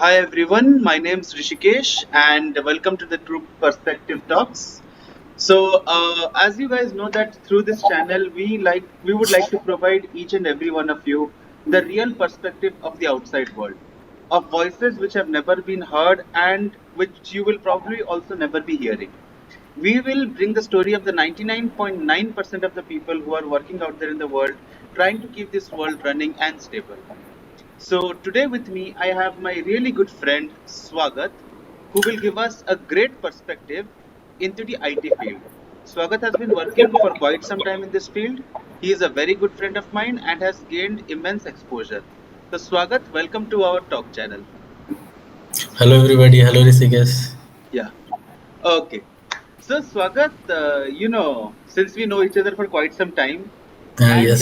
Hi everyone, my name is Rishikesh and welcome to the True Perspective Talks. As you guys know that through this channel we would like to provide each and every one of you the real perspective of the outside world, of voices which have never been heard and which you will probably also never be hearing. We will bring the story of the 99.9% of the people who are working out there in the world trying to keep this world running and stable. So today with me, I have my really good friend Swagat, who will give us a great perspective into the IT field. Swagat has been working for quite some time in this field. He is a very good friend of mine and has gained immense exposure. So Swagat, welcome to our talk channel. Hello everybody, hello Rishikesh. Yeah. Okay. So Swagat, since we know each other for quite some time, and Yes,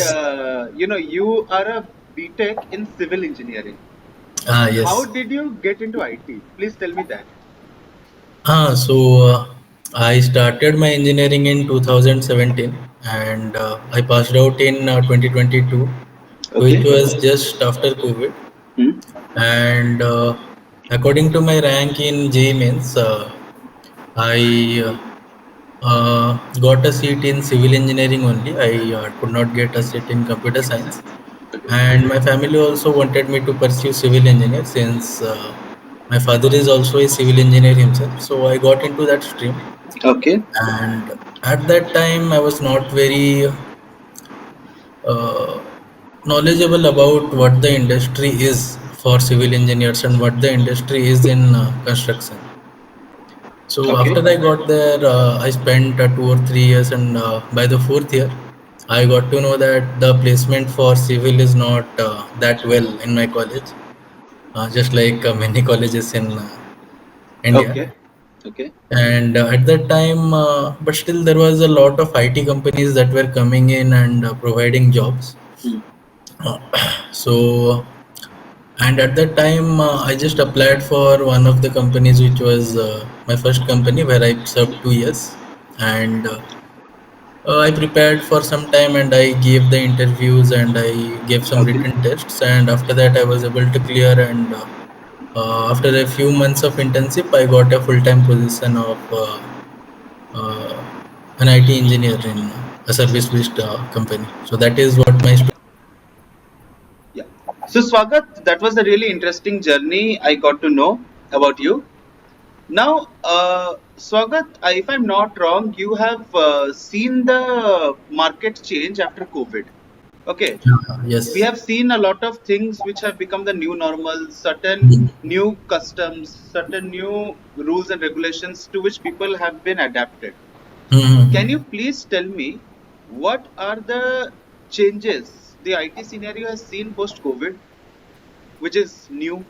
you are a BTech in civil engineering. How yes. did you get into IT? Please tell me that. Ah, so I started my engineering in 2017 and I passed out in 2022, which Okay. was just after COVID. Hmm. And according to my rank in J Mains, I got a seat in civil engineering only. I could not get a seat in computer science. And my family also wanted me to pursue civil engineer since my father is also a civil engineer himself. So I got into that stream. Okay. And at that time, I was not very uh, knowledgeable about what the industry is for civil engineers and what the industry is in construction. So Okay. after I got there, I spent 2 or 3 years, and by the fourth year, I got to know that the placement for civil is not that well in my college, just like many colleges in India. Okay. Okay. And at that time, but still, there was a lot of IT companies that were coming in and providing jobs. Hmm. Uh, so, and at that time, I just applied for one of the companies, which was my first company where I served 2 years. And I prepared for some time and I gave the interviews and I gave some Okay. written tests. And after that, I was able to clear. And after a few months of internship, I got a full time position of uh, an IT engineer in a service based company. So that is what my story. Yeah. So Swagat, that was a really interesting journey I got to know about you. Now, Swagat, if I'm not wrong, you have seen the market change after COVID. Okay. We Yes. have seen a lot of things which have become the new normal, certain Mhm. new customs, certain new rules and regulations to which people have been adapted. Can you Mhm. please tell me what are the changes the IT scenario has seen post COVID, which is new?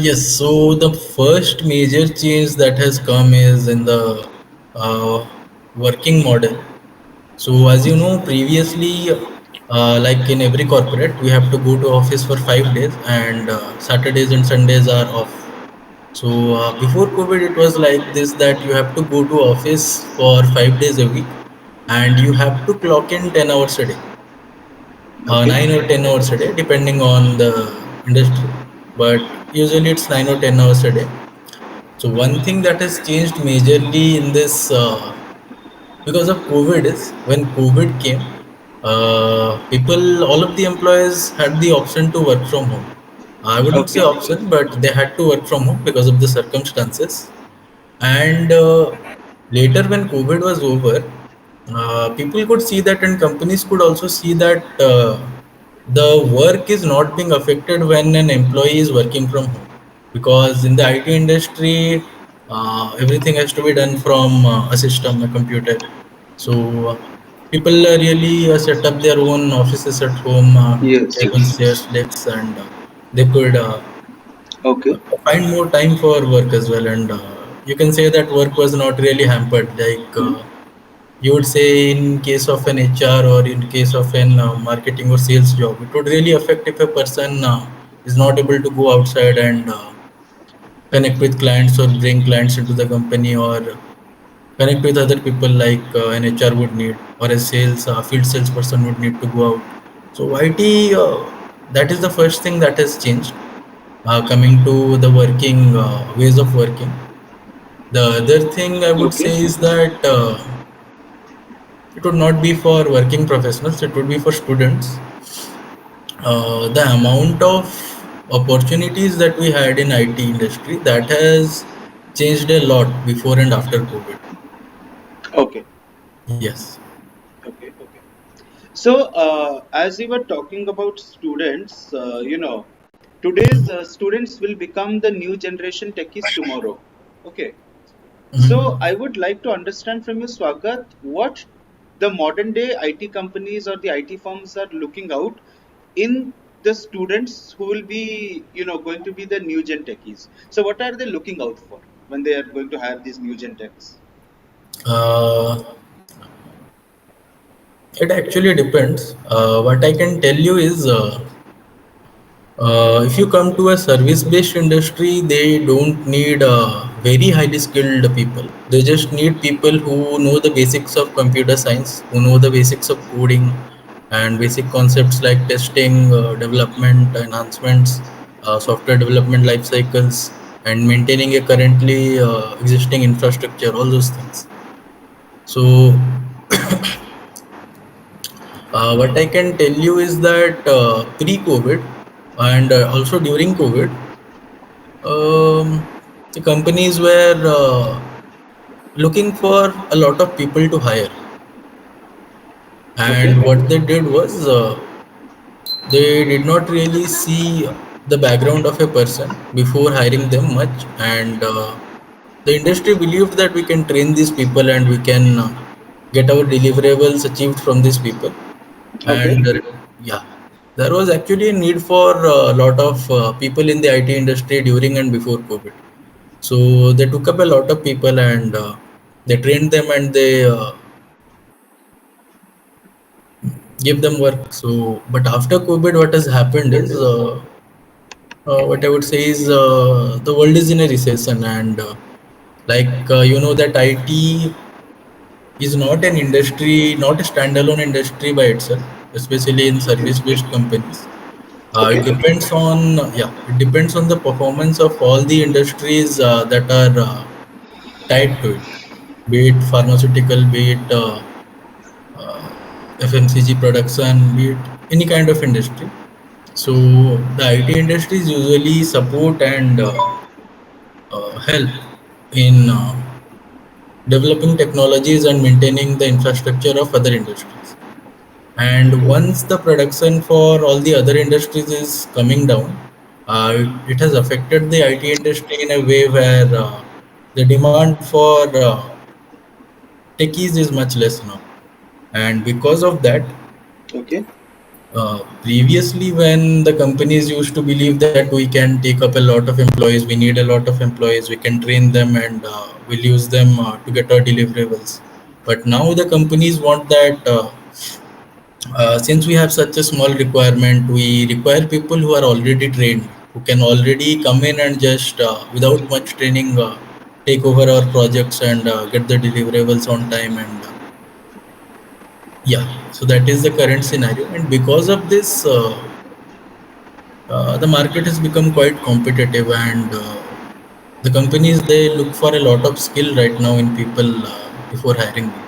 Yes, so the first major change that has come is in the uh, working model. So as you know, previously, like in every corporate, we have to go to office for 5 days, and Saturdays and Sundays are off. So before COVID, it was like this that you have to go to office for 5 days a week, and you have to clock in 10 hours a day, Okay. 9 or 10 hours a day, depending on the industry. But usually it's 9 or 10 hours a day. So one thing that has changed majorly in this because of COVID is when COVID came, all of the employees had the option to work from home. I wouldn't say Okay. option, but they had to work from home because of the circumstances. And later, when COVID was over, people could see that, and companies could also see that the work is not being affected when an employee is working from home. Because in the IT industry, everything has to be done from a system, a computer. So people really set up their own offices at home, Yes. tables, Yes. chairs, desks, and they could Okay. find more time for work as well. And you can say that work was not really hampered, like Hmm. you would say in case of an HR or in case of an marketing or sales job, it would really affect if a person is not able to go outside and connect with clients or bring clients into the company or connect with other people like an HR would need or a sales field salesperson would need to go out. So IT that is the first thing that has changed. Coming to the working ways of working, the other thing I would Okay. say is that it would not be for working professionals, it would be for students. The amount of opportunities that we had in IT industry, that has changed a lot before and after COVID. Okay. Yes. Okay. Okay. So, as you were talking about students, today's students will become the new generation techies tomorrow. Okay. So, Mhm. I would like to understand from you, Swagat, what the modern day IT companies or the IT firms are looking out in the students who will be, going to be the new gen techies. So, what are they looking out for when they are going to hire these new gen techs? uh, it actually depends. What I can tell you is if you come to a service-based industry, they don't need very highly skilled people. They just need people who know the basics of computer science, who know the basics of coding, and basic concepts like testing, development, enhancements, software development life cycles, and maintaining a currently existing infrastructure. All those things. So, what I can tell you is that pre-COVID and also during COVID, the companies were looking for a lot of people to hire, Okay. and what they did was they did not really see the background of a person before hiring them much, and the industry believed that we can train these people and we can get our deliverables achieved from these people. Okay. And yeah, there was actually a need for a lot of people in the IT industry during and before COVID. So they took up a lot of people and they trained them and they gave them work. So, but after COVID, what has happened is what I would say is the world is in a recession, and that IT is not an industry, not a standalone industry by itself, especially in service-based companies. It Okay. depends on it depends on the performance of all the industries that are tied to it, be it pharmaceutical, be it FMCG production, be it any kind of industry. So the IT industries usually support and help in developing technologies and maintaining the infrastructure of other industries. And once the production for all the other industries is coming down, it has affected the IT industry in a way where the demand for techies is much less now. And because of that, Okay. previously, when the companies used to believe that we can take up a lot of employees, we need a lot of employees, we can train them and we'll use them to get our deliverables. But now the companies want that since we have such a small requirement, we require people who are already trained, who can already come in and just without much training take over our projects and get the deliverables on time and yeah, so that is the current scenario, and because of this the market has become quite competitive, and the companies they look for a lot of skill right now in people before hiring them.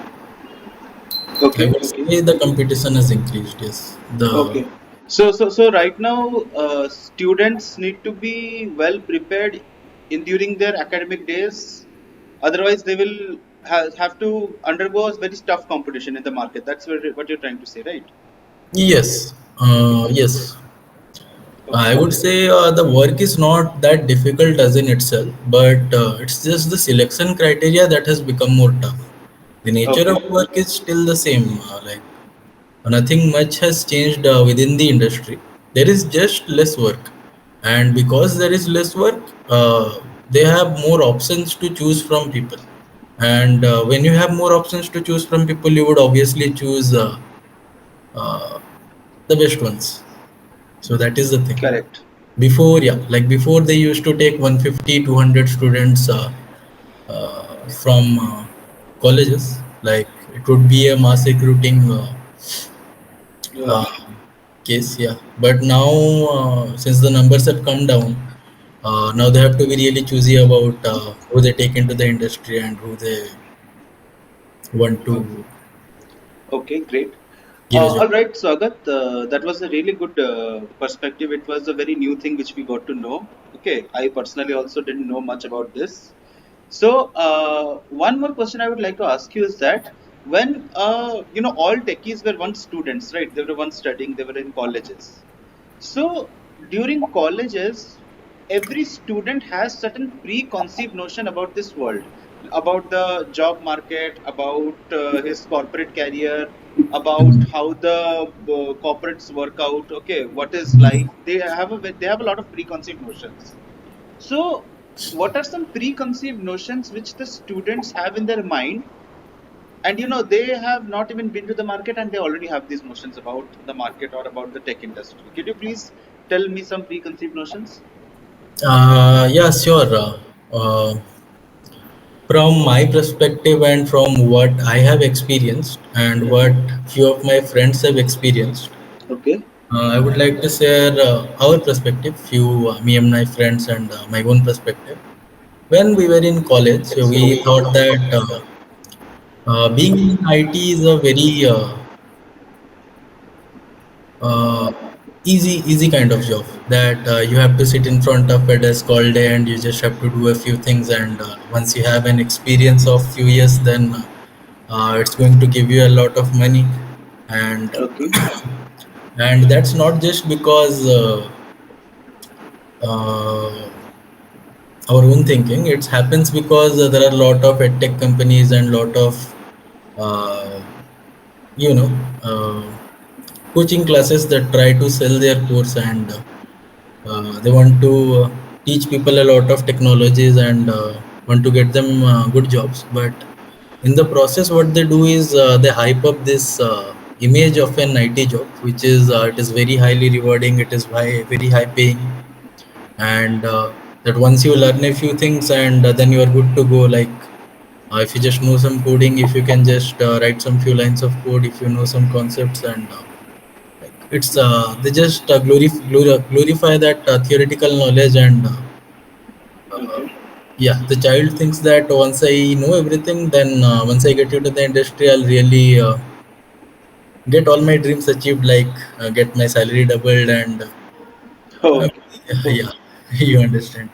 I Okay. would Okay. say the competition has increased. Yes, the Okay. So right now, students need to be well prepared in during their academic days. Otherwise, they will have to undergo a very tough competition in the market. That's what you're trying to say, right? yes, yes. I Okay. would say the work is not that difficult as in itself, but it's just the selection criteria that has become more tough. The nature Okay. of work is still the same. Nothing much has changed within the industry. There is just less work, and because there is less work, they have more options to choose from people. And when you have more options to choose from people, you would obviously choose uh, the best ones. So that is the thing. Correct. Before, yeah, like before they used to take 150, 200 students from colleges. Like it would be a mass recruiting. Uh, Yeah. case, yeah. But now, since the numbers have come down, now they have to be really choosy about who they take into the industry and who they want Oh, to okay, great. give a job. All right, Swagat, that was a really good perspective. It was a very new thing which we got to know. Okay, I personally also didn't know much about this. So, one more question I would like to ask you is that when all techies were once students, right? They were once studying, they were in colleges. So during colleges, every student has certain preconceived notion about this world, about the job market, about his corporate career, about how the corporates work out. Okay, what is life? They have a lot of preconceived notions. So, what are some preconceived notions which the students have in their mind, and they have not even been to the market and they already have these notions about the market or about the tech industry? Could you please tell me some preconceived notions? Yeah, sure. From my perspective and from what I have experienced and what Okay. few of my friends have experienced, Okay. I would like to share our perspective, few me and my friends and my own perspective. When we were in college, we thought that being in IT is a very uh, easy kind of job that you have to sit in front of a desk all day and you just have to do a few things, and once you have an experience of few years, then it's going to give you a lot of money. and Okay. and that's not just because uh, our own thinking. It happens because there are a lot of edtech companies and lot of uh, you know uh, coaching classes that try to sell their course, and they want to teach people a lot of technologies and want to get them good jobs. But in the process, what they do is they hype up this image of an IT job, which is it is very highly rewarding, it is very high paying, and that once you learn a few things, and then you are good to go. Like if you just know some coding, if you can just write some few lines of code, if you know some concepts, and like it's they just glorify that theoretical knowledge, and uh, Okay. yeah, the child thinks that once I know everything, then once I get into the industry, I'll really get all my dreams achieved, like get my salary doubled, and uh, Okay. yeah, Okay. you understand.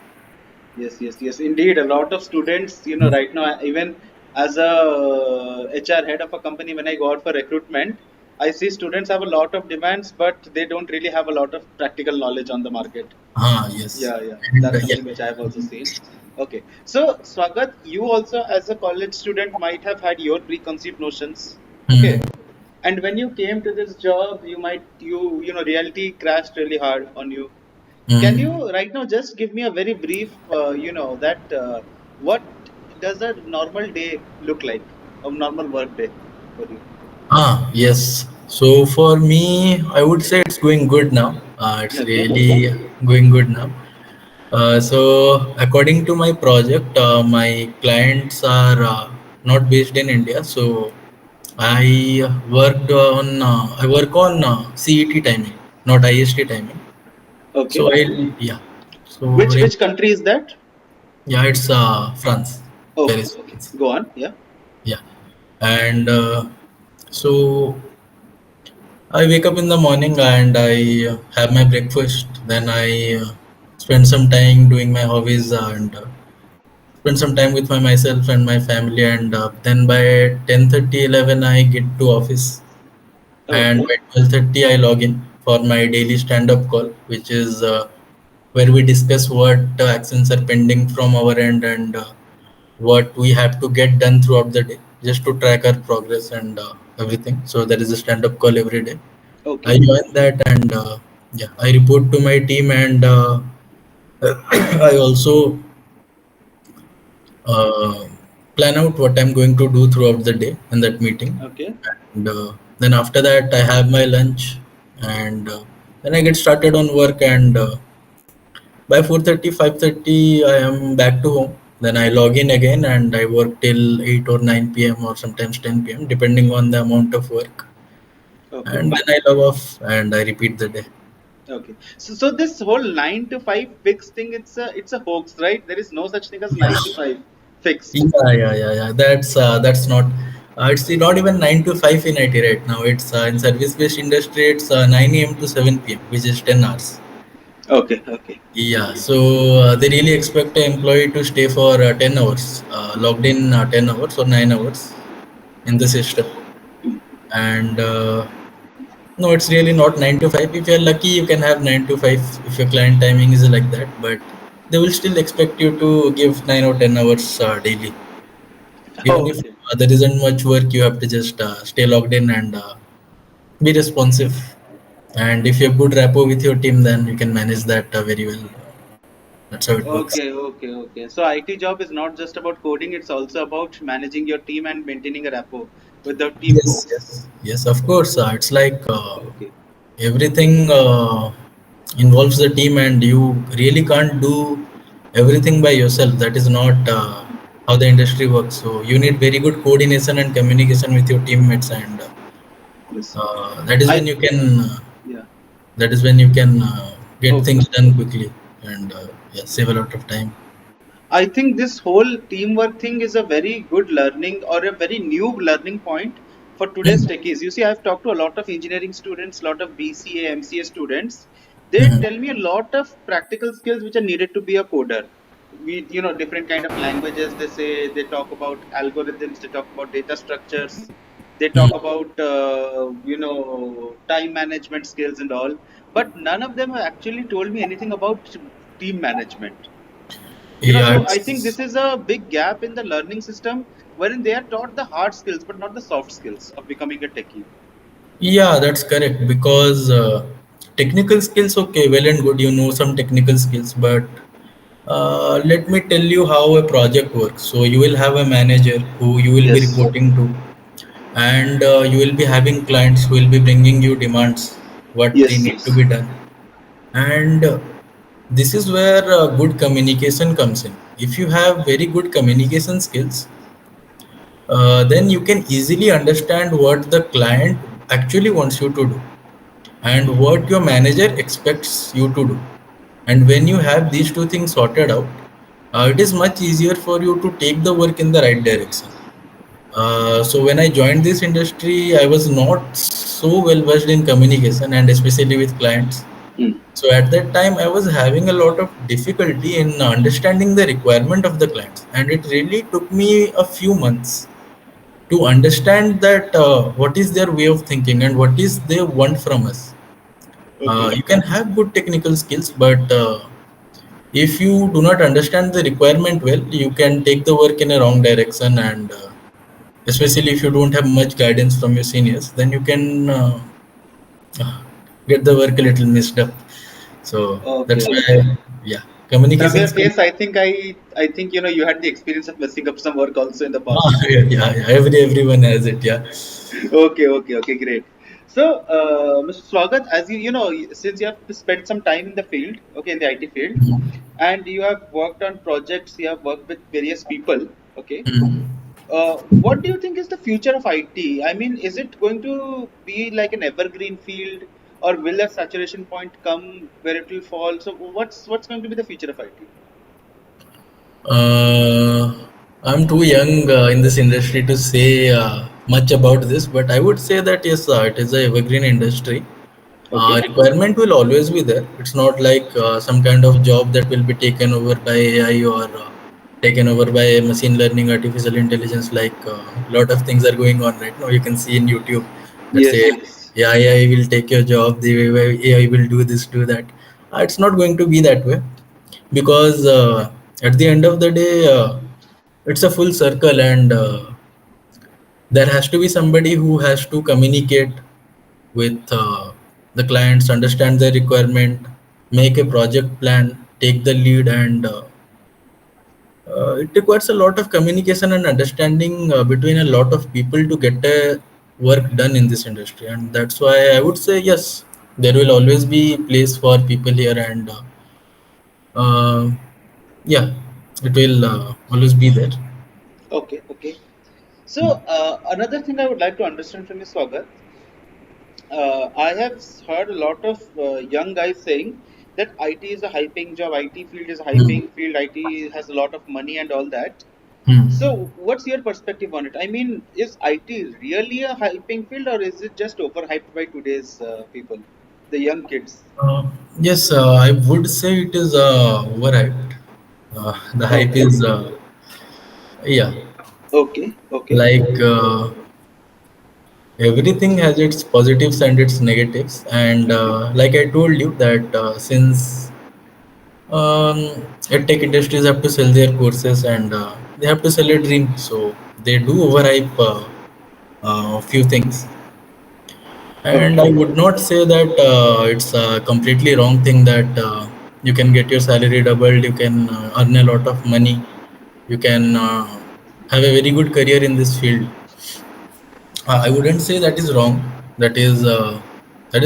Yes, yes, yes. Indeed, a lot of students, right now, even as a HR head of a company, when I go out for recruitment, I see students have a lot of demands, but they don't really have a lot of practical knowledge on the market. Yes, Yeah, yeah, and that's yeah. something which I have also seen. Okay, so Swagat, you also as a college student might have had your preconceived notions. Okay, Hmm. and when you came to this job, reality crashed really hard on you. Can Hmm. you right now just give me a very brief, that what does a normal day look like, a normal work day for you? Yes. So for me, I would say it's going good now. It's Okay, really going good now. So according to my project, my clients are not based in India. So I work on CET timing, not IST timing. So okay. I yeah. So Which country is that? yeah, it's France, Okay, Paris, okay. France. Go on. Yeah. Yeah, and so I wake up in the morning and I have my breakfast. Then I spend some time doing my hobbies and spend some time with myself and my family. And then by 10:30, 11, I get to office. And Okay, by 12:30, I log in for my daily stand-up call, which is where we discuss what actions are pending from our end, and what we have to get done throughout the day, just to track our progress and everything. So there is a stand-up call every day. I okay, join that, and yeah, I report to my team, and I also uh, plan out what I'm going to do throughout the day in that meeting. okay, And then after that, I have my lunch, and then I get started on work. And by 4:30, 5:30, I am back to home. Then I log in again, and I work till 8 or 9 p.m. or sometimes 10 p.m. depending on the amount of work. Okay, and then fine. I log off and I repeat the day. Okay. So this whole 9 to 5 fixed thing, it's a hoax, right? There is no such thing as 9 to 5 fixed. Yeah. That's not. It's not even 9 to 5 in IT right now. It's in service-based industry. It's 9 a.m. to 7 p.m., which is 10 hours. Okay, okay, Yeah, okay. so they really expect an employee to stay for 10 hours, logged in 10 hours or 9 hours in the system. And no, it's really not 9 to 5. If you're lucky, you can have 9 to 5 if your client timing is like that, but they will still expect you to give 9 or 10 hours daily. Even if Okay. there isn't much work, you have to just stay logged in and be responsive. And if you have good rapport with your team, then you can manage that very well. That's how it works. Okay. So IT job is not just about coding, it's also about managing your team and maintaining a rapport with the team folks. Yes, of course. It's like Okay. everything involves the team, and you really can't do everything by yourself. That is not how the industry works. So you need very good coordination and communication with your teammates, and Yes. that is when I you can. Yeah. That is when you can get Okay. things done quickly and yeah, save a lot of time. I think this whole teamwork thing is a very good learning or a very new learning point for today's Mhm. techies. You see, I've talked to a lot of engineering students, a lot of BCA, MCA students. They Mhm. tell me a lot of practical skills which are needed to be a coder. Different kind of languages. They talk about algorithms. They talk about data structures. They talk Mhm. about time management skills and all. But none of them have actually told me anything about team management. Yeah, So I think it's this is a big gap in the learning system wherein they are taught the hard skills but not the soft skills of becoming a techie. Yeah, that's correct because technical skills, okay, well and good, you know some technical skills, but let me tell you how a project works. So you will have a manager who you will be Yes. reporting to, and you will be having clients who will be bringing you demands, what they Yes. need to be done, and this is where good communication comes in. If you have very good communication skills, then you can easily understand what the client actually wants you to do and what your manager expects you to do. And when you have these two things sorted out, it is much easier for you to take the work in the right direction. So when I joined this industry, I was not so well versed in communication and especially with clients. Hmm. So at that time, I was having a lot of difficulty in understanding the requirement of the clients, and it really took me a few months to understand that what is their way of thinking and what is they want from us. Okay. You can have good technical skills, but if you do not understand the requirement well, you can take the work in a wrong direction, and especially if you don't have much guidance from your seniors, then you can get the work a little messed up. So Okay. that's Okay. why, yeah, From communication your skills. face, I think you had the experience of messing up some work also in the Ah, past. yeah. Everyone has it. Yeah. Okay, great. So, Mr. Swagat, as since you have spent some time in the field, okay, in the IT field, and you have worked on projects, you have worked with various people, okay. What do you think is the future of IT? I mean, is it going to be like an evergreen field, or will a saturation point come where it will fall? So, what's going to be the future of IT? Uh, I'm too young in this industry to say much about this, but I would say that yes, it is a evergreen industry. Okay. Requirement will always be there. It's not like some kind of job that will be taken over by AI or taken over by machine learning, artificial intelligence. Like a lot of things are going on right now. You can see in YouTube that Yes, say, yes. yeah, AI will take your job. The AI will do this, do that. It's not going to be that way because at the end of the day, it's a full circle, and there has to be somebody who has to communicate with the clients, understand their requirement, make a project plan, take the lead, and it requires a lot of communication and understanding between a lot of people to get work done in this industry. And that's why I would say yes, there will always be place for people here, and uh, yeah, it will always be there. Okay. So, another thing I would like to understand from you, Swagat, I have heard a lot of young guys saying that IT is a high paying job, IT field is a high Hmm. paying field, IT has a lot of money and all that. Hmm. So, what's your perspective on it? I mean, is IT really a high paying field or is it just overhyped by today's people, the young kids? Yes, I would say it is overhyped. The hype Okay, is, yeah, okay, okay, like everything has its positives and its negatives. And okay, like I told you, that since tech industries have to sell their courses and they have to sell a dream, so they do overhype a few things. And I okay, would not say that it's a completely wrong thing that you can get your salary doubled, you can earn a lot of money, you can have a very good career in this field. I wouldn't say that is wrong. That is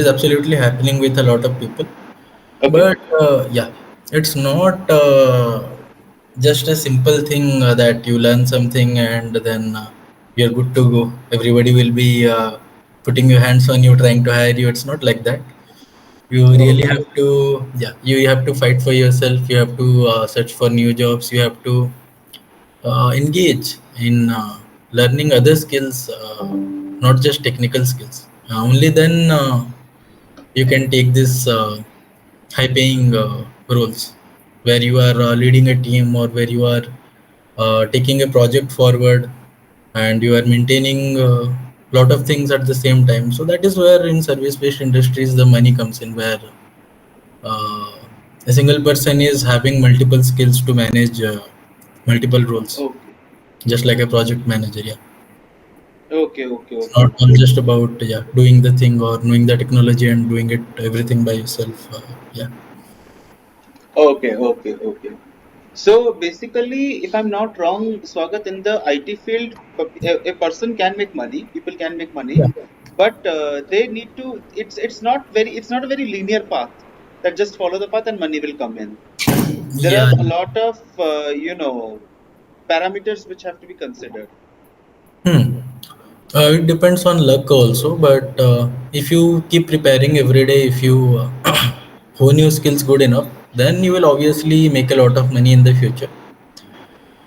absolutely happening with a lot of people. okay, But yeah, it's not just a simple thing that you learn something and then you're good to go. Everybody will be putting your hands on you, trying to hire you. It's not like that. You really okay, have to, yeah, you have to fight for yourself. You have to search for new jobs. You have to engage in learning other skills, not just technical skills. Only then you can take this high paying roles where you are leading a team or where you are taking a project forward and you are maintaining a lot of things at the same time. So that is where in service based industries the money comes in, where uh, a single person is having multiple skills to manage multiple roles, okay, just like a project manager. Yeah, okay, okay, it's okay, not all just about yeah doing the thing or knowing the technology and doing it everything by yourself. Yeah. okay, okay, okay. So basically, if I'm not wrong, Swagat, in the IT field, a person can make money. People can make money, Yeah. but they need to. It's not very. It's not a very linear path. That just follow the path and money will come in. There are Yeah. a lot of parameters which have to be considered. Hmm. It depends on luck also, but if you keep preparing every day, if you hone your skills good enough, then you will obviously make a lot of money in the future.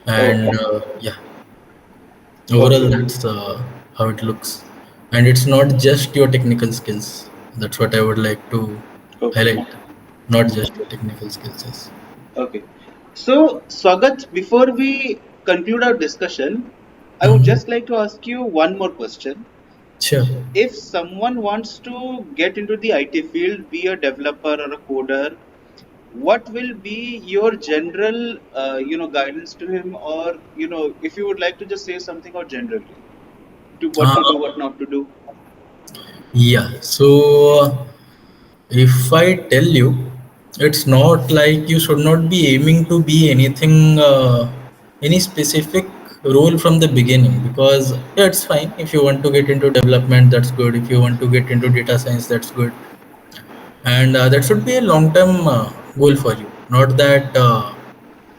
And Okay, yeah, overall, okay, that's how it looks. And it's not just your technical skills. That's what I would like to okay, highlight. Not just your technical skills. Yes. okay. So Swagat, before we conclude our discussion, I would Mhm. just like to ask you one more question. Sure. If someone wants to get into the IT field, be a developer or a coder, what will be your general, guidance to him, or if you would like to just say something or generally to what to do, Uh, what not to do. yeah. So if I tell you, it's not like you should not be aiming to be anything, any specific role from the beginning. Because yeah, it's fine if you want to get into development, that's good. If you want to get into data science, that's good. And that should be a long-term goal for you. Not that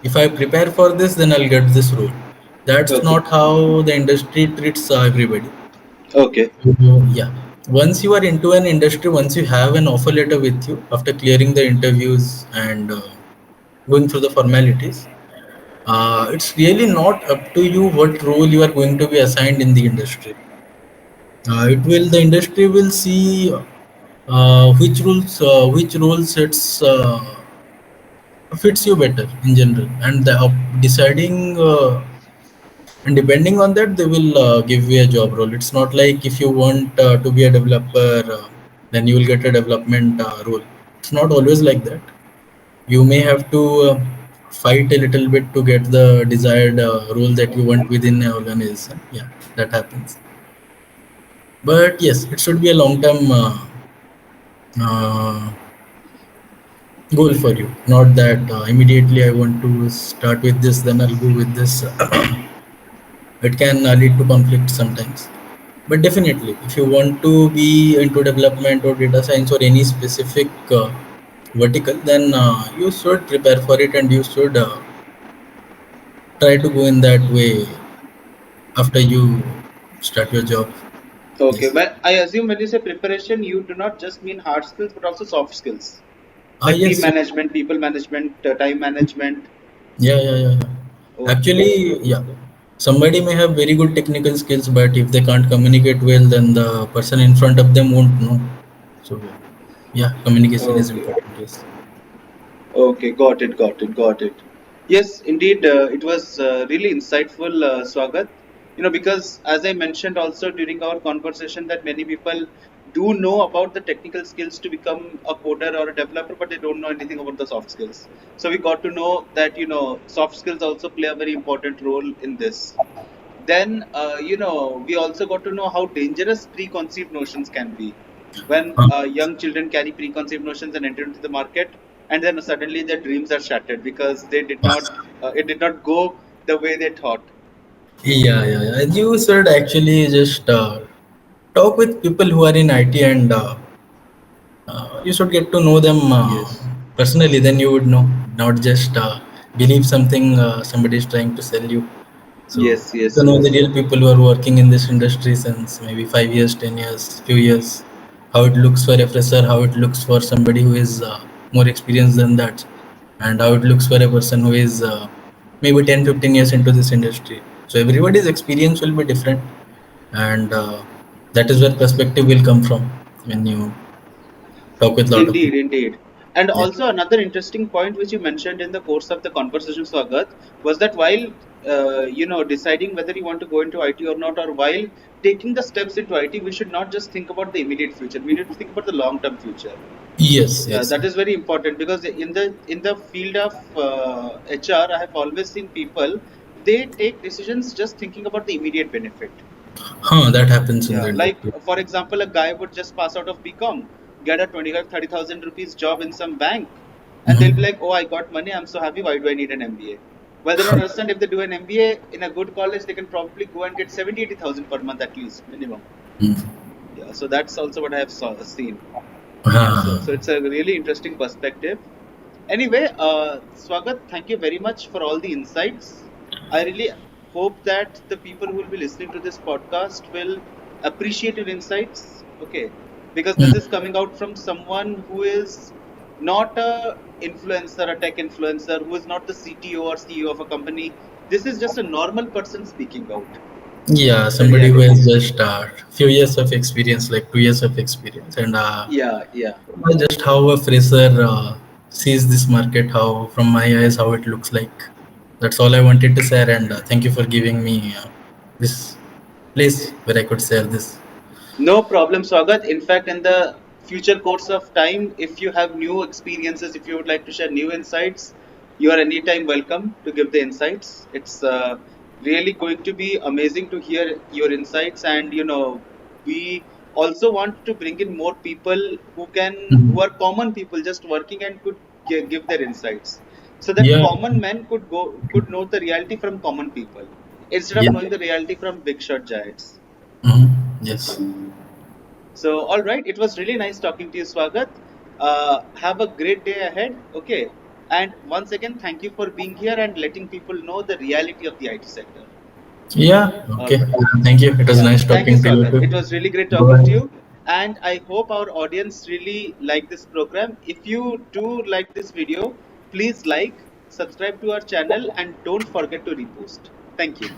if I prepare for this, then I'll get this role. That's Okay. not how the industry treats everybody. Okay. So, yeah. Once you are into an industry, once you have an offer letter with you after clearing the interviews and going through the formalities, it's really not up to you what role you are going to be assigned in the industry. The industry will see which roles fits you better in general, and deciding and depending on that, they will give you a job role. It's not like if you want to be a developer, then you will get a development role. It's not always like that. You may have to fight a little bit to get the desired role that you want within an organization. Yeah, that happens. But yes, it should be a long term uh, goal for you. Not that immediately I want to start with this, then I'll go with this. It can lead to conflict sometimes. But definitely, if you want to be into development or data science or any specific vertical, then you should prepare for it and you should try to go in that way after you start your job. Okay, Yes. well, I assume when you say preparation, you do not just mean hard skills, but also soft skills, like team Yes. management, people management, time management. Yeah, yeah, yeah, yeah. Okay, Actually, yeah. Somebody may have very good technical skills, but if they can't communicate well, then the person in front of them won't know. So, yeah, communication is okay. important. Yes. Okay, got it, got it, got it. Yes, indeed, it was really insightful, Swagat. Because as I mentioned also during our conversation, that many people do know about the technical skills to become a coder or a developer, but they don't know anything about the soft skills. So we got to know that soft skills also play a very important role in this. Then we also got to know how dangerous preconceived notions can be when Huh. young children carry preconceived notions and enter into the market, and then suddenly their dreams are shattered because they did not it did not go the way they thought. Yeah, yeah, yeah. You should actually just talk with people who are in IT, and you should get to know them Yes, personally. Then you would know, not just believe something somebody is trying to sell you. So yes, to yes, know the yes. real people who are working in this industry since maybe 5 years, 10 years, few years, how it looks for a fresher, how it looks for somebody who is more experienced than that, and how it looks for a person who is maybe 10, 15 years into this industry. So everybody's experience will be different, and that is where perspective will come from when you talk with a lot of Indeed, people. indeed. And Yeah. also another interesting point which you mentioned in the course of the conversation, Swagat, was that while deciding whether you want to go into IT or not, or while taking the steps into IT, we should not just think about the immediate future. We need to think about the long-term future. Yes, Yeah, yes. that is very important because in the field of HR, I have always seen people, they take decisions just thinking about the immediate benefit. Huh, that happens in the Yeah, like industry. for example, a guy would just pass out of BCom, get a 25-30,000 rupees job in some bank, and they'll be Mhm. like, "Oh, I got money. I'm so happy. Why do I need an MBA?" Well, they don't understand if they do an MBA in a good college, they can probably go and get 70-80,000 per month at least minimum. Mhm. Yeah, so that's also what I have seen. So, Huh. so it's a really interesting perspective. Anyway, Swagat, thank you very much for all the insights. I really hope that the people who will be listening to this podcast will appreciate your insights. Okay, because this is Mhm. coming out from someone who is not a influencer, a tech influencer, who is not the CTO or CEO of a company. This is just a normal person speaking out Yeah, the somebody who has reality. just few years of experience, like 2 years of experience, and Yeah, yeah. just how a fresher sees this market, how from my eyes, how it looks like. That's all I wanted to share, and thank you for giving me this place where I could share this. No problem, Swagat. In fact, in the future course of time, if you have new experiences, if you would like to share new insights, you are anytime welcome to give the insights. It's really going to be amazing to hear your insights, and we also want to bring in more people who Mhm. are common people, just working and could give their insights, so that Yeah, common men could know the reality from common people instead of yeah. knowing the reality from big shot giants. Mhm. Yes. So, all right, it was really nice talking to you, Swagat. Have a great day ahead. Okay. And once again, thank you for being here and letting people know the reality of the IT sector. Yeah. All Okay. right. Thank you. It was Yeah. nice Thank you, talking to you Swagat. too. It was really great talking to Bye. you. And I hope our audience really like this program. If you do like this video, please like, subscribe to our channel, and don't forget to repost. Thank you.